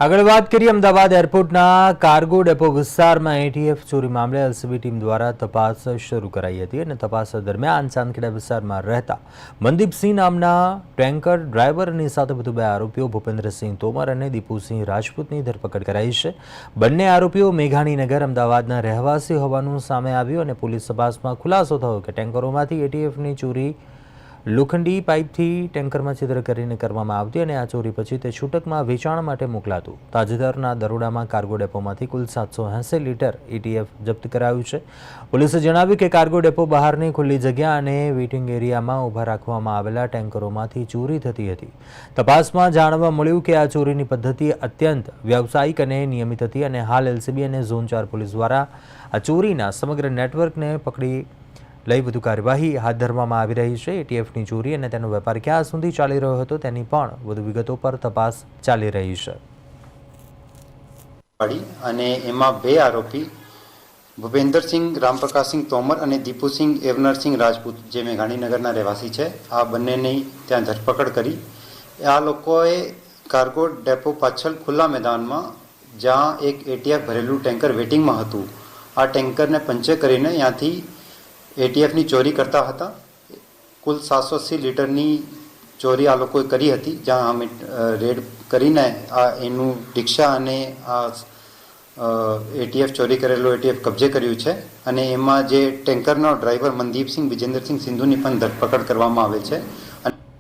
આગળ વાત કરીએ અમદાવાદ એરપોર્ટના કાર્ગો ડેપો વિસ્તારમાં એટીએફ ચોરી મામલે એલસીબી ટીમ દ્વારા તપાસ શરૂ કરાઈ હતી અને તપાસ દરમિયાન ચાંદખેડા વિસ્તારમાં રહેતા મનદીપસિંહ નામના ટેન્કર ડ્રાઈવરની સાથે વધુ 2 આરોપીઓ ભૂપેન્દ્રસિંહ તોમર અને દીપુસિંહ રાજપૂતની ધરપકડ કરાઈ છે। બંને આરોપીઓ મેઘાણીનગર અમદાવાદના રહેવાસી હોવાનું સામે આવ્યું અને પોલીસ તપાસમાં ખુલાસો થયો કે ટેન્કરોમાંથી એટીએફની ચોરી લોખંડી પાઇપથી ટેન્કરમાં છિદ્ર કરીને કરવામાં આવતી અને આ ચોરી પછી તે છૂટકમાં વેચાણ માટે મોકલાતું। તાજેતરના દરોડામાં કાર્ગો ડેપોમાંથી કુલ 780 લીટર એટીએફ જપ્ત કરાયું છે। પોલીસે જણાવ્યું કે કાર્ગો ડેપો બહારની ખુલ્લી જગ્યા અને વેઇટિંગ એરિયામાં ઊભા રાખવામાં આવેલા ટેન્કરોમાંથી ચોરી થતી હતી। તપાસમાં જાણવા મળ્યું કે આ ચોરીની પદ્ધતિ અત્યંત વ્યાવસાયિક અને નિયમિત હતી અને હાલ એલસીબી અને ઝોન 4 પોલીસ દ્વારા આ ચોરીના સમગ્ર નેટવર્કને પકડી લઈ વધુ કાર્યવાહી હાથ ધરવામાં આવી રહી છે। એટીએફની ચોરી અને તેનો વેપાર ક્યાં સુધી ચાલી રહ્યો હતો તેની પણ વધુ વિગતો પર તપાસ ચાલી રહી છે। અને એમાં 2 આરોપી ભૂપેન્દ્રસિંહ રામપ્રકાશસિંહ તોમર અને દીપુસિંહ એવનરસિંહ રાજપૂત જે મેઘાણીનગરના રહેવાસી છે આ બંનેની ત્યાં ધરપકડ કરી। આ લોકોએ કાર્ગો ડેપો પાછળ ખુલ્લા મેદાનમાં જ્યાં એક એટીએફ ભરેલું ટેન્કર વેટિંગમાં હતું આ ટેન્કરને પંચર કરીને ત્યાંથી એટીએફની ચોરી કરતા હતા। કુલ 780 લીટરની ચોરી આ લોકોએ કરી હતી જ્યાં અમે રેડ કરીને આ એનું રિક્ષા અને આ એટીએફ ચોરી કરેલો એટીએફ કબજે કર્યું છે અને એમાં જે ટેન્કરનો ડ્રાઈવર મનદીપસિંહ વિજેન્દ્રસિંહ સિંધુની પણ ધરપકડ કરવામાં આવે છે।